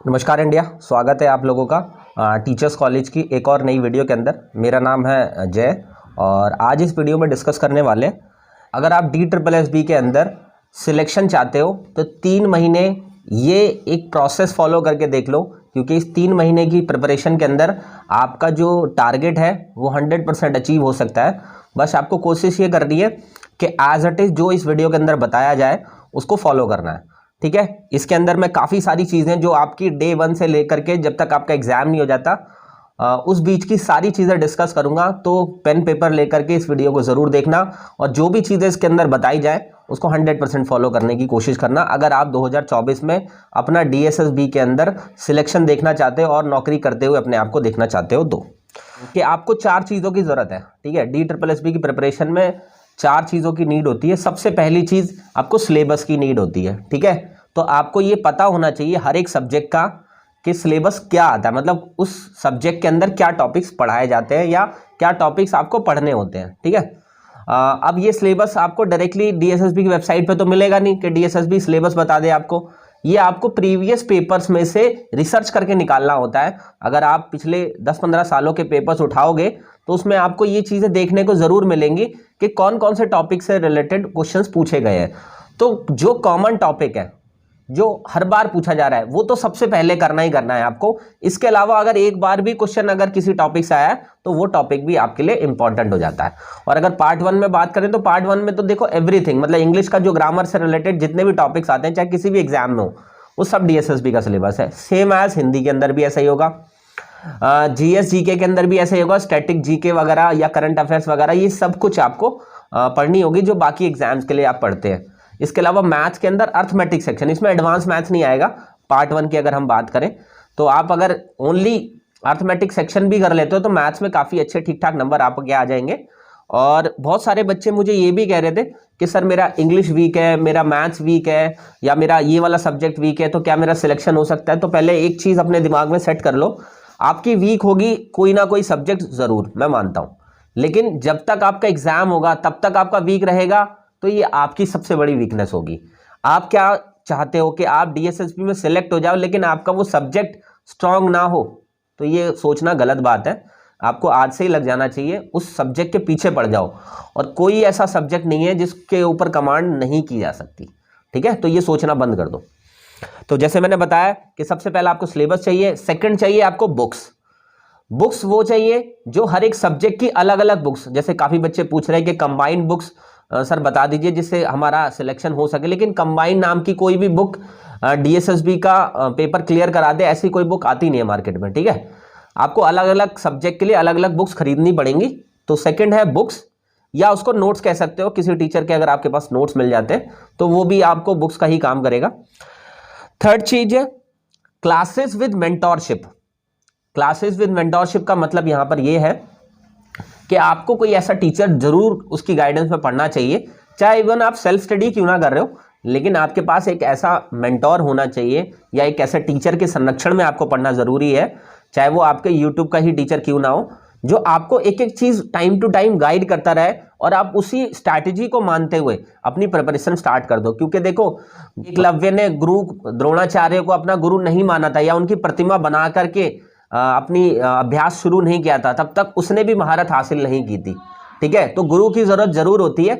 नमस्कार इंडिया, स्वागत है आप लोगों का टीचर्स कॉलेज की एक और नई वीडियो के अंदर। मेरा नाम है जय और आज इस वीडियो में डिस्कस करने वाले, अगर आप DSSB के अंदर सिलेक्शन चाहते हो तो 3 महीने ये एक प्रोसेस फॉलो करके देख लो, क्योंकि इस 3 महीने की प्रिपरेशन के अंदर आपका जो टारगेट है वो 100% अचीव हो सकता है। बस आपको कोशिश ये करनी है कि एज इट इज़ जो इस वीडियो के अंदर बताया जाए उसको फॉलो करना है, ठीक है। इसके अंदर मैं काफ़ी सारी चीज़ें जो आपकी डे 1 से लेकर के जब तक आपका एग्जाम नहीं हो जाता उस बीच की सारी चीज़ें डिस्कस करूंगा। तो पेन पेपर लेकर के इस वीडियो को ज़रूर देखना और जो भी चीज़ें इसके अंदर बताई जाए उसको 100% फॉलो करने की कोशिश करना, अगर आप 2024 में अपना DSSB के अंदर सिलेक्शन देखना चाहते हो और नौकरी करते हुए अपने आप को देखना चाहते हो। तो कि आपको 4 चीज़ों की ज़रूरत है, ठीक है। DSSB की प्रिपरेशन में 4 चीज़ों की नीड होती है। सबसे पहली चीज़ आपको सिलेबस की नीड होती है, ठीक है। तो आपको ये पता होना चाहिए हर एक सब्जेक्ट का कि सिलेबस क्या आता है, मतलब उस सब्जेक्ट के अंदर क्या टॉपिक्स पढ़ाए जाते हैं या क्या टॉपिक्स आपको पढ़ने होते हैं, ठीक है। अब ये सिलेबस आपको डायरेक्टली DSSB की वेबसाइट पे तो मिलेगा नहीं कि DSSB सिलेबस बता दे आपको। ये आपको प्रीवियस पेपर्स में से रिसर्च करके निकालना होता है। अगर आप पिछले 10-15 सालों के पेपर्स उठाओगे तो उसमें आपको ये चीज़ें देखने को ज़रूर मिलेंगी कि कौन कौन से टॉपिक से रिलेटेड क्वेश्चंस पूछे गए हैं। तो जो कॉमन टॉपिक है, जो हर बार पूछा जा रहा है, वो तो सबसे पहले करना ही करना है आपको। इसके अलावा अगर एक बार भी क्वेश्चन अगर किसी टॉपिक से आया है तो वो टॉपिक भी आपके लिए इंपॉर्टेंट हो जाता है। और अगर पार्ट 1 में बात करें तो पार्ट 1 में तो देखो एवरीथिंग, मतलब इंग्लिश का जो ग्रामर से रिलेटेड जितने भी टॉपिक्स आते हैं चाहे किसी भी एग्जाम में हो, वो सब DSSB का सिलेबस है। सेम एज हिंदी के अंदर भी ऐसा ही होगा, GS GK के अंदर भी ऐसा ही होगा, स्टैटिक GK वगैरह या करंट अफेयर्स वगैरह, ये सब कुछ आपको पढ़नी होगी जो बाकी एग्जाम्स के लिए आप पढ़ते हैं। इसके अलावा मैथ्स के अंदर अर्थमेटिक सेक्शन, इसमें एडवांस मैथ्स नहीं आएगा। पार्ट 1 की अगर हम बात करें तो आप अगर ओनली अर्थमेटिक सेक्शन भी कर लेते हो तो मैथ्स में काफ़ी अच्छे ठीक ठाक नंबर आपके आ जाएंगे। और बहुत सारे बच्चे मुझे ये भी कह रहे थे कि सर मेरा इंग्लिश वीक है, मेरा मैथ्स वीक है, या मेरा ये वाला सब्जेक्ट वीक है, तो क्या मेरा सिलेक्शन हो सकता है। तो पहले एक चीज़ अपने दिमाग में सेट कर लो, आपकी वीक होगी कोई ना कोई सब्जेक्ट ज़रूर, मैं मानता हूँ, लेकिन जब तक आपका एग्जाम होगा तब तक आपका वीक रहेगा, तो ये आपकी सबसे बड़ी वीकनेस होगी। आप क्या चाहते हो कि आप DSSB में सिलेक्ट हो जाओ लेकिन आपका वो सब्जेक्ट स्ट्रांग ना हो, तो ये सोचना गलत बात है। आपको आज से ही लग जाना चाहिए, उस सब्जेक्ट के पीछे पड़ जाओ। और कोई ऐसा सब्जेक्ट नहीं है जिसके ऊपर कमांड नहीं की जा सकती, ठीक है। तो ये सोचना बंद कर दो। तो जैसे मैंने बताया कि सबसे पहला आपको सिलेबस चाहिए, सेकंड चाहिए आपको बुक्स वो चाहिए जो हर एक सब्जेक्ट की अलग अलग बुक्स, जैसे काफ़ी बच्चे पूछ रहे हैं कि कंबाइंड बुक्स सर बता दीजिए जिससे हमारा सिलेक्शन हो सके, लेकिन कंबाइंड नाम की कोई भी बुक DSSB का पेपर क्लियर करा दे ऐसी कोई बुक आती नहीं है मार्केट में, ठीक है। आपको अलग अलग सब्जेक्ट के लिए अलग अलग बुक्स खरीदनी पड़ेंगी। तो सेकंड है बुक्स, या उसको नोट्स कह सकते हो, किसी टीचर के अगर आपके पास नोट्स मिल जाते हैं तो वो भी आपको बुक्स का ही काम करेगा। थर्ड चीज है classes with mentorship. Classes with mentorship का मतलब यहां पर यह है कि आपको कोई ऐसा टीचर जरूर उसकी गाइडेंस में पढ़ना चाहिए, चाहे इवन आप सेल्फ स्टडी क्यों ना कर रहे हो, लेकिन आपके पास एक ऐसा मेंटोर होना चाहिए या एक ऐसे टीचर के संरक्षण में आपको पढ़ना जरूरी है, चाहे वो आपके यूट्यूब का ही टीचर क्यों ना हो, जो आपको एक एक चीज टाइम टू टाइम गाइड करता रहे और आप उसी स्ट्रैटेजी को मानते हुए अपनी प्रिपरेशन स्टार्ट कर दो। क्योंकि देखो, एकलव्य ने गुरु द्रोणाचार्य को अपना गुरु नहीं माना था या उनकी प्रतिमा बना करके अपनी अभ्यास शुरू नहीं किया था, तब तक उसने भी महारत हासिल नहीं की थी, ठीक है। तो गुरु की जरूरत जरूर होती है,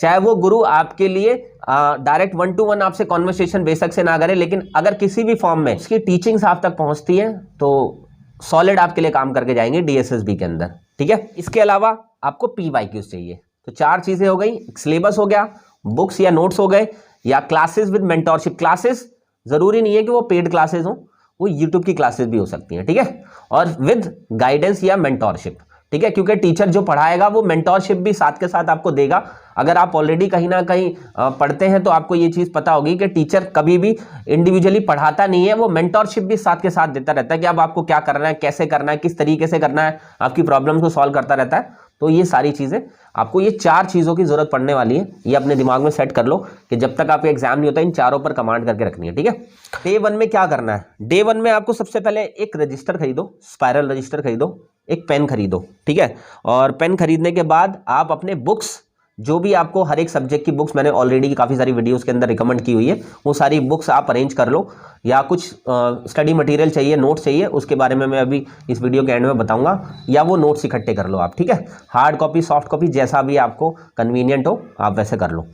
चाहे वो गुरु आपके लिए डायरेक्ट 1-to-1 आपसे कॉन्वर्सेशन बेशक से ना करे, लेकिन अगर किसी भी फॉर्म में उसकी टीचिंग्स आप तक पहुंचती है तो सॉलिड आपके लिए काम करके जाएंगे DSSB के अंदर, ठीक है। इसके अलावा आपको PYQs चाहिए। तो 4 चीजें हो गई, सिलेबस हो गया, बुक्स या नोट्स हो गए, या क्लासेस विद मेंटोरशिप। क्लासेस जरूरी नहीं है कि वो पेड क्लासेस हो, वो यूट्यूब की क्लासेस भी हो सकती हैं, ठीक है, और विद गाइडेंस या मेंटोरशिप, ठीक है। क्योंकि टीचर जो पढ़ाएगा वो मेंटोरशिप भी साथ के साथ आपको देगा। अगर आप ऑलरेडी कहीं ना कहीं पढ़ते हैं तो आपको ये चीज़ पता होगी कि टीचर कभी भी इंडिविजुअली पढ़ाता नहीं है, वो मेंटोरशिप भी साथ के साथ देता रहता है कि अब आपको क्या करना है, कैसे करना है, किस तरीके से करना है, आपकी प्रॉब्लम्स को सॉल्व करता रहता है। तो ये सारी चीज़ें आपको, ये 4 चीज़ों की जरूरत पड़ने वाली है, ये अपने दिमाग में सेट कर लो कि जब तक आपका एग्जाम नहीं होता इन चारों पर कमांड करके रखनी है, ठीक है। डे 1 में क्या करना है, डे 1 में आपको सबसे पहले एक रजिस्टर खरीदो, स्पाइरल रजिस्टर खरीदो, एक पेन खरीदो, ठीक है। और पेन खरीदने के बाद आप अपने बुक्स जो भी आपको हर एक सब्जेक्ट की बुक्स मैंने ऑलरेडी काफ़ी सारी वीडियोस के अंदर रिकमेंड की हुई है, वो सारी बुक्स आप अरेंज कर लो, या कुछ स्टडी मटेरियल चाहिए, नोट्स चाहिए, उसके बारे में मैं अभी इस वीडियो के एंड में बताऊंगा, या वो नोट्स इकट्ठे कर लो आप, ठीक है। हार्ड कॉपी, सॉफ्ट कॉपी, जैसा भी आपको कन्वीनियंट हो आप वैसे कर लो।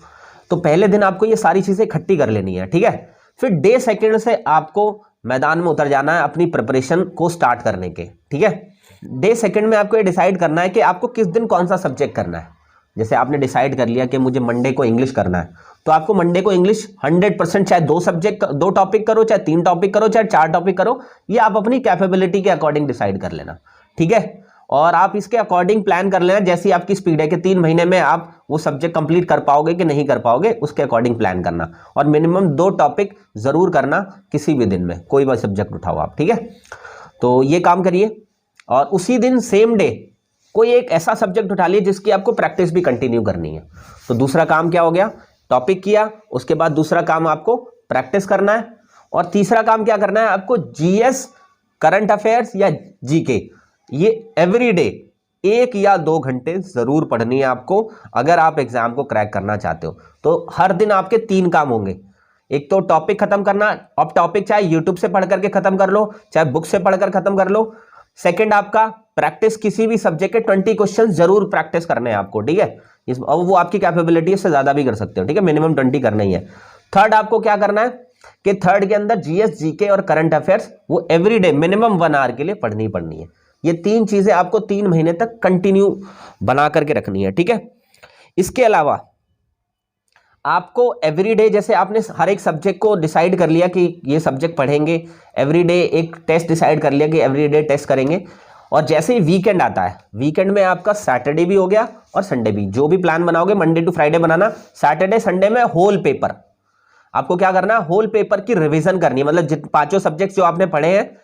तो पहले दिन आपको ये सारी चीज़ें इकट्ठी कर लेनी है, ठीक है। फिर डे सेकेंड से आपको मैदान में उतर जाना है अपनी प्रिपरेशन को स्टार्ट करने के, ठीक है। डे सेकेंड में आपको ये डिसाइड करना है कि आपको किस दिन कौन सा सब्जेक्ट करना है। जैसे आपने डिसाइड कर लिया कि मुझे मंडे को इंग्लिश करना है, तो आपको मंडे को इंग्लिश 100%, चाहे 2 टॉपिक करो, चाहे 3 टॉपिक करो, चाहे 4 टॉपिक करो, ये आप अपनी कैपेबिलिटी के अकॉर्डिंग डिसाइड कर लेना, ठीक है। और आप इसके अकॉर्डिंग प्लान कर लेना, जैसी आपकी स्पीड है कि 3 महीने में आप वो सब्जेक्ट कंप्लीट कर पाओगे कि नहीं कर पाओगे, उसके अकॉर्डिंग प्लान करना। और मिनिमम 2 टॉपिक जरूर करना किसी भी दिन में, कोई भी सब्जेक्ट उठाओ आप, ठीक है। तो ये काम करिए, और उसी दिन सेम डे कोई एक ऐसा सब्जेक्ट उठा लिए जिसकी आपको प्रैक्टिस भी कंटिन्यू करनी है। तो दूसरा काम क्या हो गया, टॉपिक किया, उसके बाद दूसरा काम आपको प्रैक्टिस करना है, और तीसरा काम क्या करना है आपको, जीएस, करंट अफेयर्स या जीके, ये एवरीडे 1 या 2 घंटे जरूर पढ़नी है आपको, अगर आप एग्जाम को क्रैक करना चाहते हो। तो हर दिन आपके 3 काम होंगे, एक तो टॉपिक खत्म करना, अब टॉपिक चाहे यूट्यूब से पढ़ करके खत्म कर लो, चाहे बुक से पढ़कर खत्म कर लो। सेकंड आपका प्रैक्टिस, किसी भी सब्जेक्ट के 20 क्वेश्चन जरूर प्रैक्टिस करने हैं आपको, ठीक है। अब वो आपकी कैपेबिलिटी है, इससे ज्यादा भी कर सकते हो, ठीक है, मिनिमम 20 करना ही है। थर्ड आपको क्या करना है कि थर्ड के अंदर जीएस, जीके और करंट अफेयर्स वो एवरीडे मिनिमम 1 आवर के लिए पढ़नी है। ये 3 चीजें आपको 3 महीने तक कंटिन्यू बना करके रखनी है, ठीक है। इसके अलावा आपको एवरीडे, जैसे आपने हर एक सब्जेक्ट को डिसाइड कर लिया कि ये सब्जेक्ट पढ़ेंगे, एवरीडे एक टेस्ट डिसाइड कर लिया कि एवरीडे टेस्ट करेंगे, और जैसे ही वीकेंड आता है, वीकेंड में आपका सैटरडे भी हो गया और संडे भी, जो भी प्लान बनाओगे मंडे टू फ्राइडे बनाना, सैटरडे संडे में होल पेपर आपको क्या करना है, होल पेपर की रिवीजन करनी है। मतलब 5 सब्जेक्ट जो आपने पढ़े हैं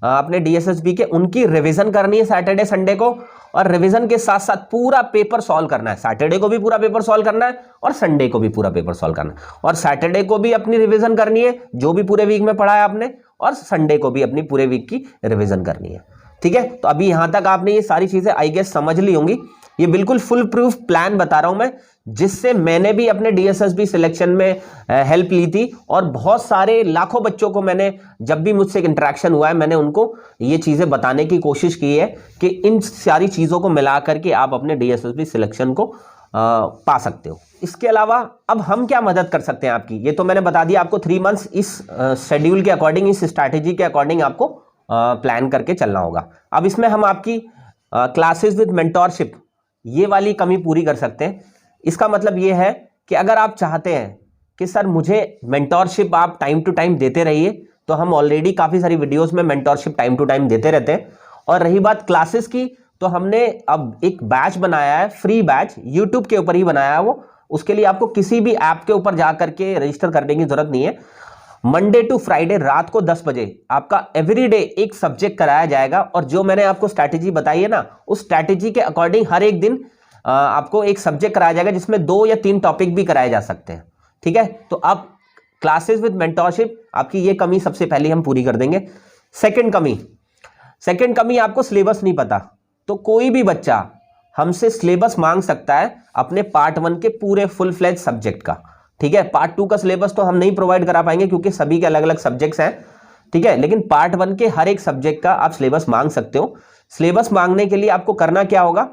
अपने डीएसएसबी के, उनकी रिवीजन करनी है सैटरडे संडे को, और रिवीजन के साथ साथ पूरा पेपर सॉल्व करना है। सैटरडे को भी पूरा पेपर सॉल्व करना है और संडे को भी पूरा पेपर सॉल्व करना है, और सैटरडे को भी अपनी रिवीजन करनी है जो भी पूरे वीक में पढ़ा है आपने, और संडे को भी अपनी पूरे वीक की रिवीजन करनी है, ठीक है। तो अभी यहां तक आपने ये सारी चीजें आई गेस समझ ली होंगी। ये बिल्कुल फुल प्रूफ प्लान बता रहा हूं मैं, जिससे मैंने भी अपने डीएसएसबी सिलेक्शन में हेल्प ली थी, और बहुत सारे लाखों बच्चों को मैंने, जब भी मुझसे इंटरेक्शन हुआ है, मैंने उनको ये चीजें बताने की कोशिश की है कि इन सारी चीजों को मिला करके आप अपने डीएसएसबी सिलेक्शन को पा सकते हो। इसके अलावा अब हम क्या मदद कर सकते हैं आपकी, ये तो मैंने बता दिया आपको। 3 मंथ्स इस शेड्यूल के अकॉर्डिंग, इस स्ट्रैटेजी के अकॉर्डिंग आपको प्लान करके चलना होगा। अब इसमें हम आपकी क्लासेस विद मेंटोरशिप, ये वाली कमी पूरी कर सकते हैं। इसका मतलब ये है कि अगर आप चाहते हैं कि सर मुझे मेंटोरशिप आप टाइम टू टाइम देते रहिए, तो हम ऑलरेडी काफ़ी सारी वीडियोस में मेंटोरशिप टाइम टू टाइम देते रहते हैं। और रही बात क्लासेस की, तो हमने अब एक बैच बनाया है, फ्री बैच, यूट्यूब के ऊपर ही बनाया है वो। उसके लिए आपको किसी भी ऐप के ऊपर जा करके रजिस्टर करने की जरूरत नहीं है। मंडे टू फ्राइडे रात को 10 बजे आपका एवरीडे एक सब्जेक्ट कराया जाएगा, और जो मैंने आपको स्ट्रैटेजी बताई है ना, उस स्ट्रैटेजी के अकॉर्डिंग हर एक दिन आपको एक सब्जेक्ट कराया जाएगा, जिसमें 2 या 3 टॉपिक भी कराए जा सकते हैं, ठीक है। तो अब क्लासेस विद मेंटोरशिप, आपकी ये कमी सबसे पहले हम पूरी कर देंगे। सेकंड कमी आपको सिलेबस नहीं पता, तो कोई भी बच्चा हमसे सिलेबस मांग सकता है अपने पार्ट 1 के पूरे फुल फ्लेज सब्जेक्ट का, ठीक है। पार्ट 2 का सिलेबस तो हम नहीं प्रोवाइड करा पाएंगे क्योंकि सभी के अलग अलग सब्जेक्ट्स हैं, ठीक है, लेकिन पार्ट 1 के हर एक सब्जेक्ट का आप सिलेबस मांग सकते हो। सिलेबस मांगने के लिए आपको करना क्या होगा,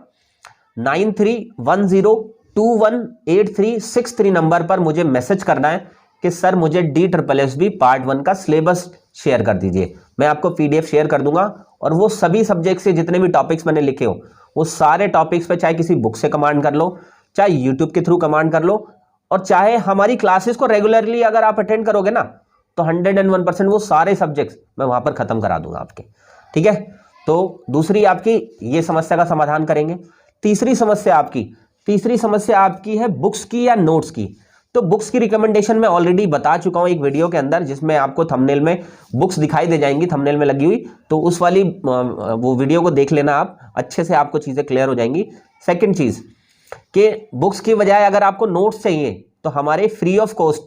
9310218363 नंबर पर मुझे मैसेज करना है कि सर मुझे DSSB पार्ट 1 का सिलेबस शेयर कर दीजिए। मैं आपको PDF शेयर कर दूंगा, और वो सभी सब्जेक्ट से जितने भी टॉपिक्स मैंने लिखे हो, वो सारे टॉपिक्स पे चाहे किसी बुक से कमांड कर लो, चाहे यूट्यूब के थ्रू कमांड कर लो, और चाहे हमारी क्लासेस को रेगुलरली अगर आप अटेंड करोगे ना, तो 101% वो सारे सब्जेक्ट्स मैं वहां पर खत्म करा दूंगा आपके, ठीक है। तो दूसरी आपकी ये समस्या का समाधान करेंगे। तीसरी समस्या आपकी है बुक्स की या नोट्स की। तो बुक्स की रिकमेंडेशन मैं ऑलरेडी बता चुका हूं एक वीडियो के अंदर, जिसमें आपको थंबनेल में बुक्स दिखाई दे जाएंगी, थंबनेल में लगी हुई, तो उस वाली वो वीडियो को देख लेना आप, अच्छे से आपको चीजें क्लियर हो जाएंगी। सेकंड चीज कि बुक्स की बजाय अगर आपको नोट्स चाहिए, तो हमारे फ्री ऑफ कॉस्ट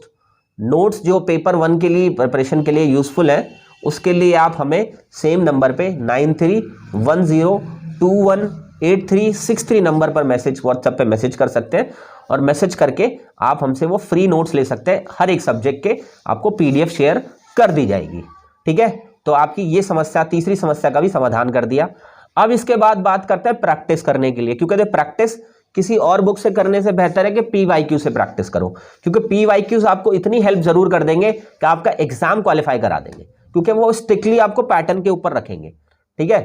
नोट्स जो पेपर 1 के लिए प्रिपरेशन के लिए यूजफुल है, उसके लिए आप हमें सेम नंबर पे 931021 218363 नंबर पर मैसेज व्हाट्सएप पे मैसेज कर सकते हैं और मैसेज करके आप हमसे वो फ्री नोट्स ले सकते हैं। हर एक सब्जेक्ट के आपको पीडीएफ शेयर कर दी जाएगी। ठीक है, तो आपकी ये समस्या, तीसरी समस्या का भी समाधान कर दिया। अब इसके बाद बात करते हैं प्रैक्टिस करने के लिए, क्योंकि प्रैक्टिस किसी और बुक से करने से बेहतर है कि पीवाईक्यू से प्रैक्टिस करो, क्योंकि पीवाईक्यूज आपको इतनी हेल्प जरूर कर देंगे कि आपका एग्जाम क्वालिफाई करा देंगे, क्योंकि वो स्ट्रिक्टली आपको पैटर्न के ऊपर रखेंगे। ठीक है,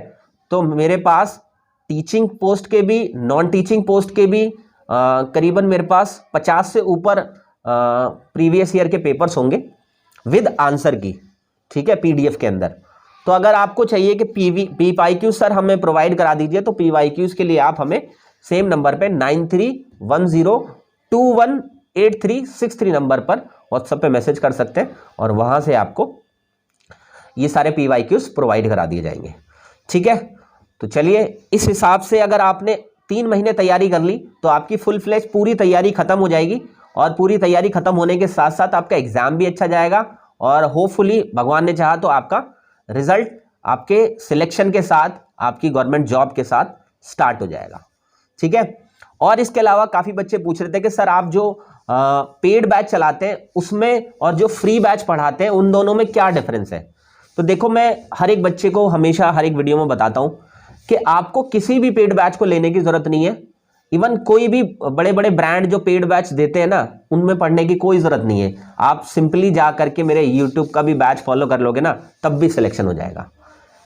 तो मेरे पास टीचिंग पोस्ट के भी, नॉन टीचिंग पोस्ट के भी करीबन मेरे पास 50 से ऊपर प्रीवियस ईयर के पेपर्स होंगे विद आंसर की। ठीक है, पीडीएफ के अंदर। तो अगर आपको चाहिए कि पीवाईक्यू सर हमें प्रोवाइड करा दीजिए, तो पीवाईक्यूज के लिए आप हमें सेम नंबर पे 9310218363 नंबर पर व्हाट्सएप पे मैसेज कर सकते हैं और वहां से आपको ये सारे पीवाईक्यूज प्रोवाइड करा दिए जाएंगे। ठीक है, तो चलिए इस हिसाब से अगर आपने 3 महीने तैयारी कर ली तो आपकी फुल फ्लेज पूरी तैयारी खत्म हो जाएगी, और पूरी तैयारी खत्म होने के साथ साथ आपका एग्जाम भी अच्छा जाएगा, और होपफुली भगवान ने चाहा तो आपका रिजल्ट आपके सिलेक्शन के साथ, आपकी गवर्नमेंट जॉब के साथ स्टार्ट हो जाएगा। ठीक है, और इसके अलावा काफ़ी बच्चे पूछ रहे थे कि सर आप जो पेड बैच चलाते हैं उसमें और जो फ्री बैच पढ़ाते हैं उन दोनों में क्या डिफरेंस है। तो देखो, मैं हर एक बच्चे को हमेशा हर एक वीडियो में बताता हूं कि आपको किसी भी पेड बैच को लेने की जरूरत नहीं है। इवन कोई भी बड़े बड़े ब्रांड जो पेड बैच देते हैं ना, उनमें पढ़ने की कोई जरूरत नहीं है। आप सिंपली जा करके मेरे यूट्यूब का भी बैच फॉलो कर लोगे ना, तब भी सिलेक्शन हो जाएगा।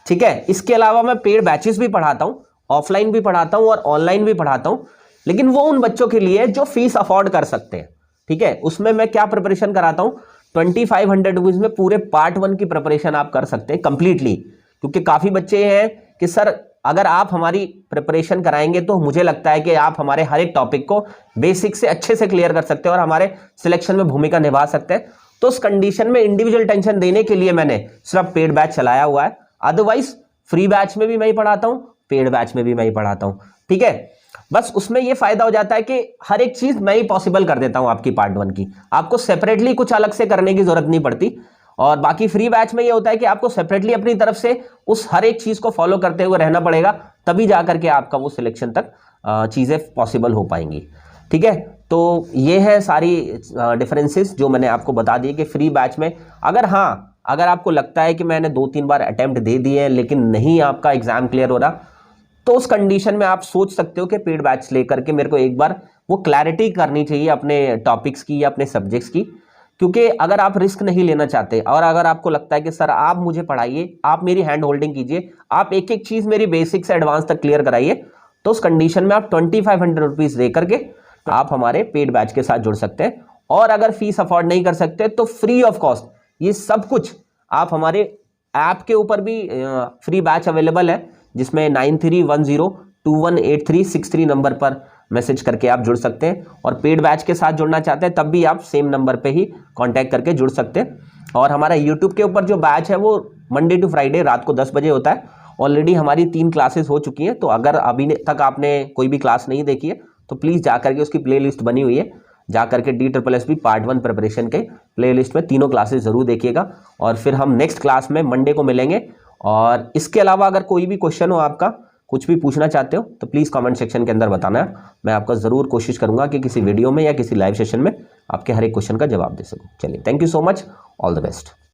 ठीक है, इसके अलावा मैं पेड बैचेस भी पढ़ाता हूँ, ऑफलाइन भी पढ़ाता हूँ और ऑनलाइन भी पढ़ाता हूँ, लेकिन वो उन बच्चों के लिए जो फीस अफोर्ड कर सकते हैं। ठीक है, उसमें मैं क्या प्रिपरेशन कराता हूँ, 2500 रुपीज में पूरे पार्ट 1 की प्रिपरेशन आप कर सकते हैं कंप्लीटली। क्योंकि काफी बच्चे हैं कि सर अगर आप हमारी प्रिपरेशन कराएंगे तो मुझे लगता है कि आप हमारे हर एक टॉपिक को बेसिक से अच्छे से क्लियर कर सकते हैं और हमारे सिलेक्शन में भूमिका निभा सकते हैं। तो उस कंडीशन में इंडिविजुअल टेंशन देने के लिए मैंने सिर्फ पेड बैच चलाया हुआ है। अदरवाइज फ्री बैच में भी मैं ही पढ़ाता हूँ, पेड बैच में भी मैं ही पढ़ाता हूँ। ठीक है, बस उसमें यह फायदा हो जाता है कि हर एक चीज मैं ही पॉसिबल कर देता हूं आपकी पार्ट 1 की, आपको सेपरेटली कुछ अलग से करने की जरूरत नहीं पड़ती। और बाकी फ्री बैच में यह होता है कि आपको सेपरेटली अपनी तरफ से उस हर एक चीज को फॉलो करते हुए रहना पड़ेगा, तभी जाकर के आपका वो सिलेक्शन तक चीजें पॉसिबल हो पाएंगी। ठीक है, तो ये है सारी डिफरेंसेस जो मैंने आपको बता दिए कि फ्री बैच में अगर आपको लगता है कि मैंने 2-3 बार अटेम्प्ट दे दिए हैं लेकिन नहीं आपका एग्जाम क्लियर हो रहा, तो उस कंडीशन में आप सोच सकते हो कि पेड बैच लेकर के मेरे को एक बार वो क्लैरिटी करनी चाहिए अपने टॉपिक्स की या अपने सब्जेक्ट्स की। क्योंकि अगर आप रिस्क नहीं लेना चाहते और अगर आपको लगता है कि सर आप मुझे पढ़ाइए, आप मेरी हैंड होल्डिंग कीजिए, आप एक एक चीज मेरी बेसिक से एडवांस तक क्लियर कराइए, तो उस कंडीशन में आप 2500 रुपीज दे करके आप हमारे पेड बैच के साथ जुड़ सकते हैं। और अगर फीस अफोर्ड नहीं कर सकते तो फ्री ऑफ कॉस्ट ये सब कुछ आप हमारे ऐप के ऊपर भी फ्री बैच अवेलेबल है, जिसमें 9310218363 नंबर पर मैसेज करके आप जुड़ सकते हैं। और पेड बैच के साथ जुड़ना चाहते हैं तब भी आप सेम नंबर पे ही कांटेक्ट करके जुड़ सकते हैं। और हमारा यूट्यूब के ऊपर जो बैच है वो मंडे टू फ्राइडे रात को 10 बजे होता है। ऑलरेडी हमारी 3 क्लासेस हो चुकी हैं, तो अगर अभी तक आपने कोई भी क्लास नहीं देखी है तो प्लीज़ जा करके उसकी प्लेलिस्ट बनी हुई है, जा करके DSSB पार्ट 1 प्रिपरेशन के प्लेलिस्ट में तीनों क्लासेस ज़रूर देखिएगा। और फिर हम नेक्स्ट क्लास में मंडे को मिलेंगे। और इसके अलावा अगर कोई भी क्वेश्चन हो, आपका कुछ भी पूछना चाहते हो, तो प्लीज़ कमेंट सेक्शन के अंदर बताना है। मैं आपका ज़रूर कोशिश करूंगा कि किसी वीडियो में या किसी लाइव सेशन में आपके हर एक क्वेश्चन का जवाब दे सकूं। चलिए, thank you so much, all the best.